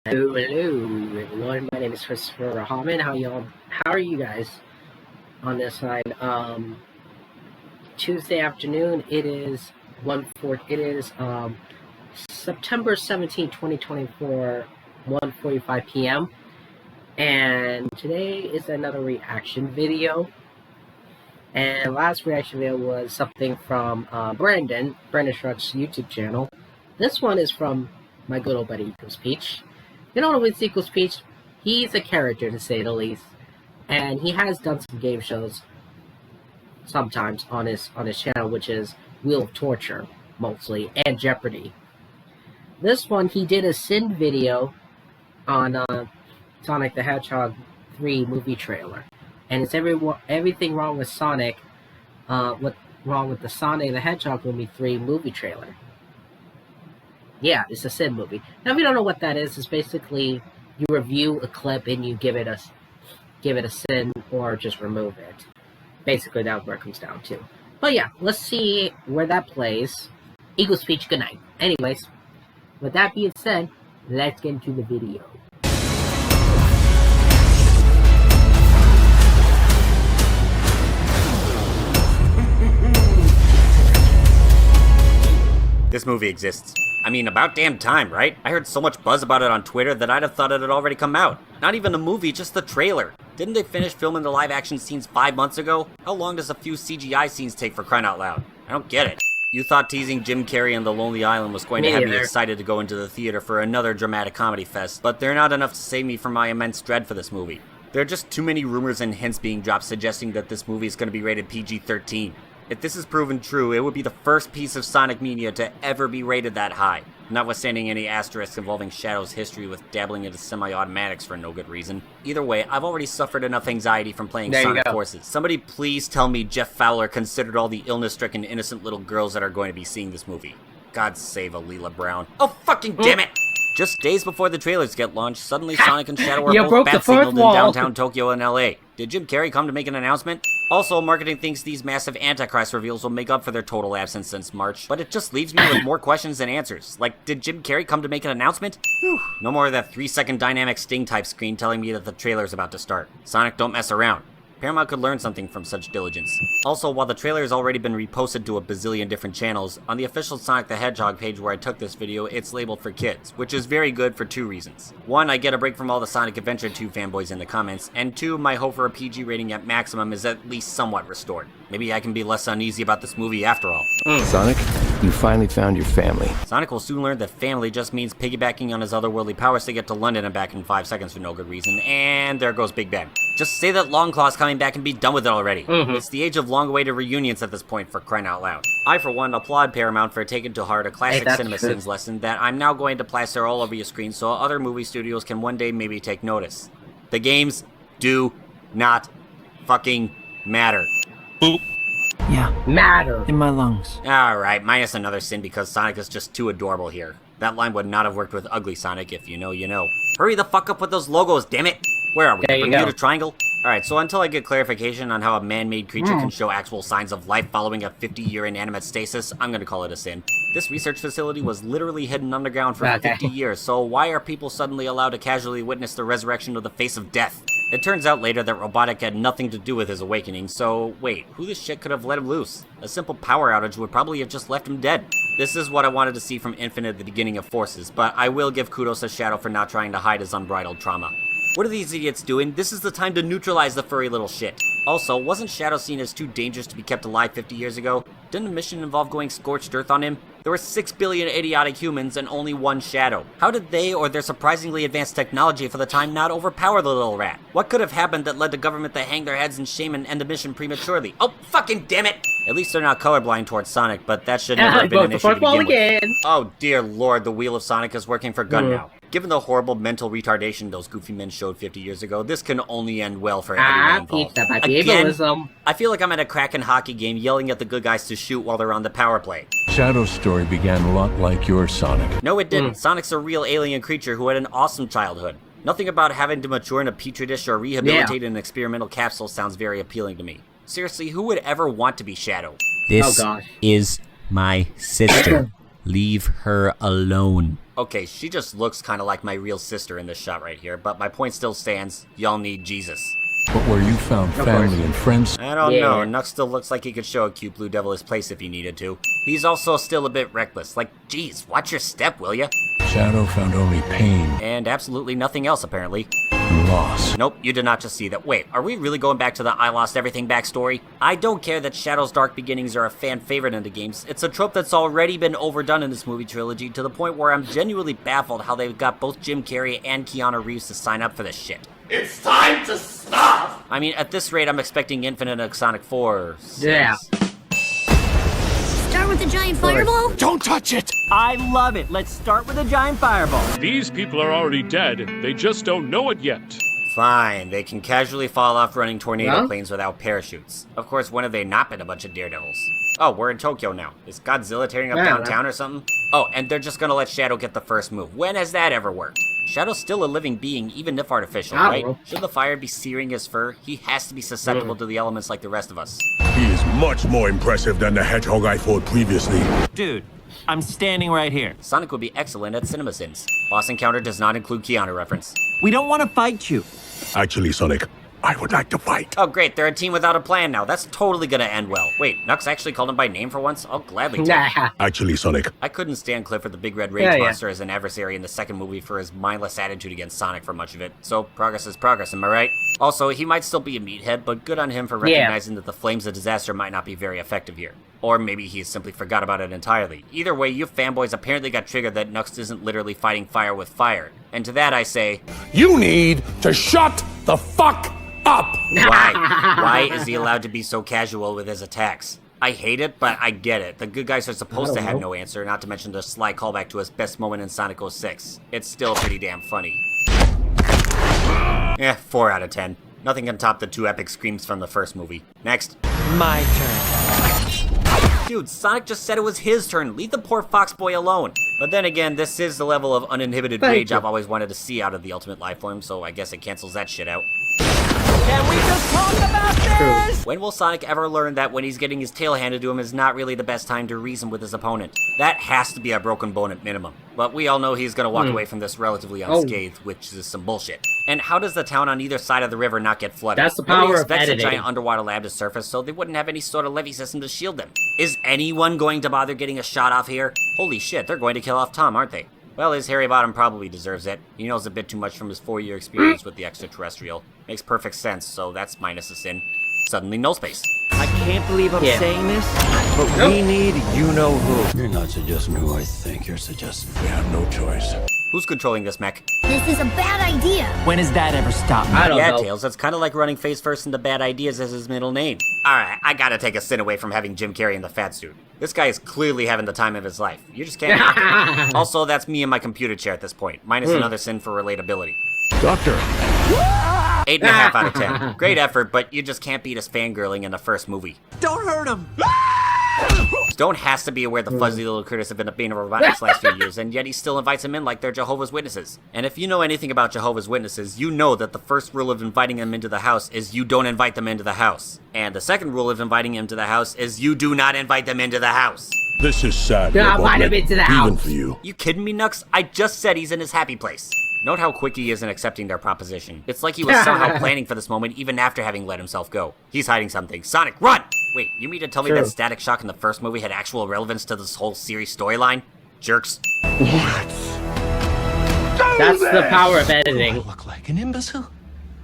Hello, everyone. My name is Christopher Rahman. How are you guys on this side? Tuesday afternoon. It is 1/4. It is September 17th, 2024, 1:45 p.m. And today is another reaction video. And last reaction video was something from Brandon Shrug's YouTube channel. This one is from my good old buddy Equals Peach. You know what Equals Peach? He's a character, to say the least, and he has done some game shows sometimes on his channel, which is Wheel of Torture mostly, and Jeopardy. This one he did a Sin video on Sonic the Hedgehog 3 movie trailer, and it's everything wrong with Sonic. What's wrong with the Sonic the Hedgehog 3 movie trailer? Yeah, it's a Sin movie. Now, if you don't know what that is, it's basically you review a clip and you give it a Sin or just remove it. Basically, that's where it comes down to. But yeah, let's see where that plays. Equals Speech, good night. Anyways, with that being said, let's get into the video. This movie exists. I mean, about damn time, right? I heard so much buzz about it on Twitter that I'd have thought it had already come out. Not even a movie, just the trailer. Didn't they finish filming the live action scenes 5 months ago? How long does a few CGI scenes take, for crying out loud? I don't get it. You thought teasing Jim Carrey and The Lonely Island was going to have me excited to go into the theater for another dramatic comedy fest, but they're not enough to save me from my immense dread for this movie. There are just too many rumors and hints being dropped suggesting that this movie is going to be rated PG-13. If this is proven true, it would be the first piece of Sonic media to ever be rated that high, notwithstanding any asterisks involving Shadow's history with dabbling into semi-automatics for no good reason. Either way, I've already suffered enough anxiety from playing Sonic Forces. Somebody please tell me Jeff Fowler considered all the illness-stricken innocent little girls that are going to be seeing this movie. God save Alila Brown. Oh, fucking damn it! Just days before the trailers get launched, suddenly Sonic and Shadow are both bat-signaled in downtown Tokyo and LA. Did Jim Carrey come to make an announcement? Also, marketing thinks these massive Antichrist reveals will make up for their total absence since March, but it just leaves me with more questions than answers. Like, did Jim Carrey come to make an announcement? Whew. No more of that 3-second dynamic sting type screen telling me that the trailer's about to start. Sonic, don't mess around. Paramount could learn something from such diligence. Also, while the trailer has already been reposted to a bazillion different channels, on the official Sonic the Hedgehog page where I took this video, it's labeled for kids, which is very good for 2 reasons. 1, I get a break from all the Sonic Adventure 2 fanboys in the comments, and 2, my hope for a PG rating at maximum is at least somewhat restored. Maybe I can be less uneasy about this movie after all. Sonic, you finally found your family. Sonic will soon learn that family just means piggybacking on his otherworldly powers to get to London and back in 5 seconds for no good reason, and there goes Big Ben. Just say that Longclaw's coming back and be done with it already. It's the age of long-awaited reunions at this point, for crying out loud. I, for one, applaud Paramount for taking to heart a classic cinema sins lesson that I'm now going to plaster all over your screen so other movie studios can one day maybe take notice. The games do not fucking matter. Yeah. Matter. In my lungs. Alright, minus another sin because Sonic is just too adorable here. That line would not have worked with Ugly Sonic. If you know, you know. Hurry the fuck up with those logos, damn it! Where are we? Bermuda Triangle? Alright, so until I get clarification on how a man-made creature can show actual signs of life following a 50-year inanimate stasis, I'm gonna call it a sin. This research facility was literally hidden underground for 50 years, so why are people suddenly allowed to casually witness the resurrection of the face of death? It turns out later that Robotic had nothing to do with his awakening, so wait, who the shit could have let him loose? A simple power outage would probably have just left him dead. This is what I wanted to see from Infinite at the beginning of Forces, but I will give kudos to Shadow for not trying to hide his unbridled trauma. What are these idiots doing? This is the time to neutralize the furry little shit. Also, wasn't Shadow seen as too dangerous to be kept alive 50 years ago? Didn't the mission involve going scorched earth on him? There were 6 billion idiotic humans and only 1 Shadow. How did they or their surprisingly advanced technology for the time not overpower the little rat? What could have happened that led the government to hang their heads in shame and end the mission prematurely? Oh, fucking damn it! At least they're not colorblind towards Sonic, but that should never have been an issue to begin with. Oh dear lord, the wheel of Sonic is working for good now. Given the horrible mental retardation those goofy men showed 50 years ago, this can only end well for everyone involved. Again, I feel like I'm at a Kraken hockey game yelling at the good guys to shoot while they're on the power play. Shadow's story began a lot like your Sonic. No, it didn't. Sonic's a real alien creature who had an awesome childhood. Nothing about having to mature in a petri dish or rehabilitate in an experimental capsule sounds very appealing to me. Seriously, who would ever want to be Shadow? This is my sister. Leave her alone. Okay, she just looks kind of like my real sister in this shot right here, but my point still stands. Y'all need Jesus. But where you found family and friends... I don't know. Nux still looks like he could show a cute blue devil his place if he needed to. He's also still a bit reckless. Like, geez, watch your step, will ya? Shadow found only pain. And absolutely nothing else, apparently. And loss. Nope, you did not just see that. Wait, are we really going back to the I lost everything backstory? I don't care that Shadow's dark beginnings are a fan favorite in the games. It's a trope that's already been overdone in this movie trilogy to the point where I'm genuinely baffled how they've got both Jim Carrey and Keanu Reeves to sign up for this shit. It's time to stop! I mean, at this rate, I'm expecting Infinite Sonic 4. Yeah. Start with the giant fireball? Don't touch it! I love it. Let's start with a giant fireball. These people are already dead. They just don't know it yet. Fine, they can casually fall off running tornado planes without parachutes. Of course, when have they not been a bunch of daredevils? Oh, we're in Tokyo now. Is Godzilla tearing up downtown or something? Oh, and they're just gonna let Shadow get the first move. When has that ever worked? Shadow's still a living being, even if artificial, right? Should the fire be searing his fur? He has to be susceptible to the elements like the rest of us. He is much more impressive than the Hedgehog I fought previously. Dude, I'm standing right here. Sonic would be excellent at cinema sins. Boss encounter does not include Keanu reference. We don't want to fight you. Actually, Sonic, I would like to fight. Oh great, they're a team without a plan now. That's totally gonna end well. Wait, Nux actually called him by name for once? I'll gladly take it. Actually, Sonic. I couldn't stand Clifford the Big Red Rage Monster as an adversary in the second movie for his mindless attitude against Sonic for much of it. So, progress is progress, am I right? Also, he might still be a meathead, but good on him for recognizing that the flames of disaster might not be very effective here. Or maybe he simply forgot about it entirely. Either way, you fanboys apparently got triggered that Nux isn't literally fighting fire with fire. And to that I say... You need to shut the fuck up! Why? Why is he allowed to be so casual with his attacks? I hate it, but I get it. The good guys are supposed to have no answer, not to mention the sly callback to his best moment in Sonic 06. It's still pretty damn funny. 4 out of 10. Nothing can top the 2 epic screams from the first movie. Next. My turn. Dude, Sonic just said it was his turn. Leave the poor fox boy alone. But then again, this is the level of uninhibited rage I've always wanted to see out of the Ultimate Life Form, so I guess it cancels that shit out. Can we just talk about this? When will Sonic ever learn that when he's getting his tail handed to him is not really the best time to reason with his opponent? That has to be a broken bone at minimum. But we all know he's gonna walk away from this relatively unscathed, which is some bullshit. And how does the town on either side of the river not get flooded? That's the power of expects editing. a giant underwater lab to surface, so they wouldn't have any sort of levee system to shield them. Is anyone going to bother getting a shot off here? Holy shit, they're going to kill off Tom, aren't they? Well, his hairy bottom probably deserves it. He knows a bit too much from his 4-year experience with the extraterrestrial. Makes perfect sense, so that's minus a sin. Suddenly, no space. I can't believe I'm saying this, but we need you-know-who. You're not suggesting who I think you're suggesting. We have no choice. Who's controlling this mech? This is a bad idea. When has that ever stopped me? I don't Yeah, know. Tails, that's kind of like running face first into bad ideas as his middle name. Alright, I gotta take a sin away from having Jim Carrey in the fat suit. This guy is clearly having the time of his life. You just can't knock it. Also, that's me in my computer chair at this point, minus another sin for relatability. Doctor. 8.5 out of 10. Great effort, but you just can't beat his fangirling in the first movie. Don't hurt him. Stone has to be aware the fuzzy little critters have been a bane of robotics last few years, and yet he still invites them in like they're Jehovah's Witnesses. And if you know anything about Jehovah's Witnesses, you know that the first rule of inviting them into the house is you don't invite them into the house. And the second rule of inviting them to the house is you do not invite them into the house. This is sad. Yeah, Robotnik. invite him into the Even house. for you. You kidding me, Nux? I just said he's in his happy place. Note how quick he is in accepting their proposition. It's like he was somehow planning for this moment even after having let himself go. He's hiding something. Sonic, run! Wait, you mean to tell me that Static Shock in the first movie had actual relevance to this whole series storyline? Jerks. That's the power of editing. Look like an imbecile?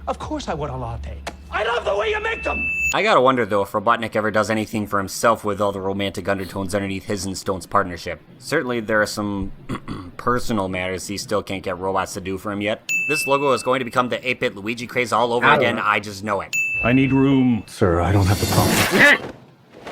Of course I want a latte. I love the way you make them! I gotta wonder though if Robotnik ever does anything for himself with all the romantic undertones underneath his and Stone's partnership. Certainly there are some personal matters he still can't get robots to do for him yet. This logo is going to become the 8-bit Luigi craze all over again, I just know it. I need room. Sir, I don't have the problem.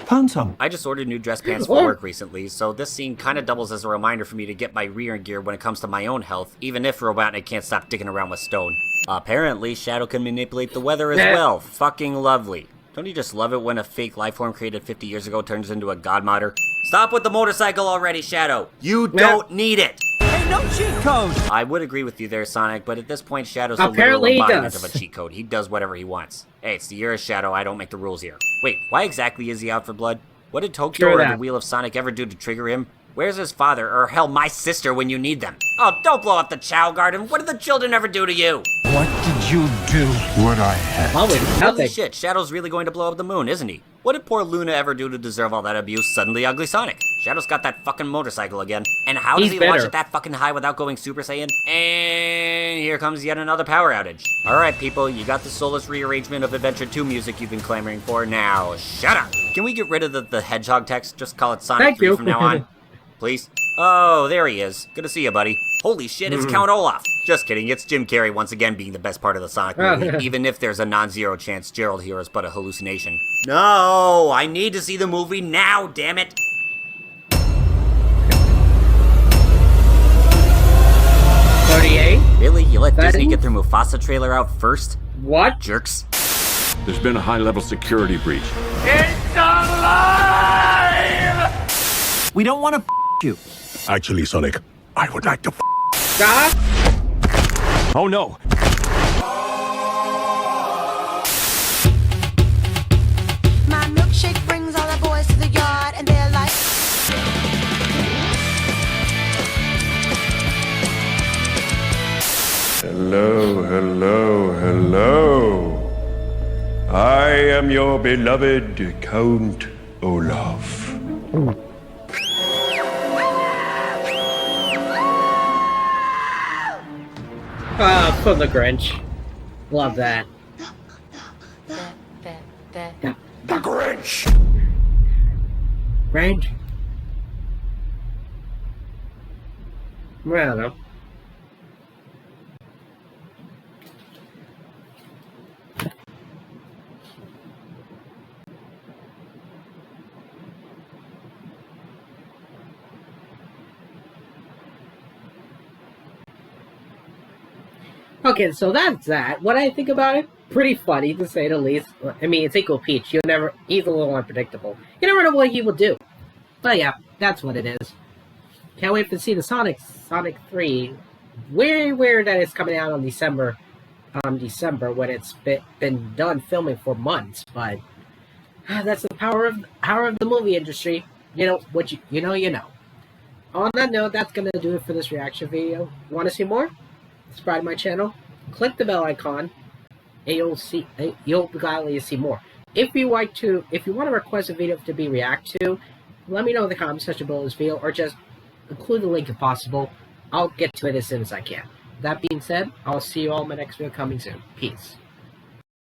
Found some. I just ordered new dress pants for work recently, so this scene kinda doubles as a reminder for me to get my rear in gear when it comes to my own health, even if Robotnik can't stop dicking around with Stone. Apparently, Shadow can manipulate the weather as well. Fucking lovely. Don't you just love it when a fake lifeform created 50 years ago turns into a god modder? Stop with the motorcycle already, Shadow! You don't need it! Hey, no cheat code. I would agree with you there, Sonic, but at this point, Shadow's the Apparently he literal embodiment does. of a cheat code. He does whatever he wants. Hey, it's the year of Shadow, I don't make the rules here. Wait, why exactly is he out for blood? What did Tokyo Sure or that. the Wheel of Sonic ever do to trigger him? Where's his father, or hell, my sister when you need them? Oh, don't blow up the Chow Garden. What did the children ever do to you? What did you do? What I had. Probably Holy nothing. shit, Shadow's really going to blow up the moon, isn't he? What did poor Luna ever do to deserve all that abuse? Suddenly ugly Sonic. Shadow's got that fucking motorcycle again. And how does He's he launch bitter. it that fucking high without going Super Saiyan? And here comes yet another power outage. Alright people, you got the soulless rearrangement of Adventure 2 music you've been clamoring for. Now, shut up! Can we get rid of the Hedgehog text? Just call it Sonic Thank 3 you. from now on? Please? Oh, there he is. Good to see you, buddy. Holy shit, it's Count Olaf. Just kidding, it's Jim Carrey once again being the best part of the Sonic movie, even if there's a non-zero chance Gerald here is but a hallucination. No, I need to see the movie now, damn it. Really? You let Disney get their Mufasa trailer out first? What? Jerks. There's been a high-level security breach. We don't want to you. Actually, Sonic, I would like to Oh no! My milkshake brings all the boys to the yard, and they're like, Hello, hello, hello. I am your beloved Count Olaf. From the Grinch. Love that. The Grinch! Grinch? I don't know. Okay, so that's that. What I think about it, pretty funny to say the least. I mean, it's Equal Peach. He's a little unpredictable. You never know what he will do. But yeah, that's what it is. Can't wait to see the Sonic 3. Very weird that it's coming out on December when it's been done filming for months. But that's the power of the movie industry. You know what you know. On that note, that's gonna do it for this reaction video. Want to see more? Subscribe to my channel, click the bell icon, and you'll gladly see more. If you want to request a video to be react to, let me know in the comment section below this video, or just include the link if possible. I'll get to it as soon as I can. That being said, I'll see you all in my next video coming soon. Peace.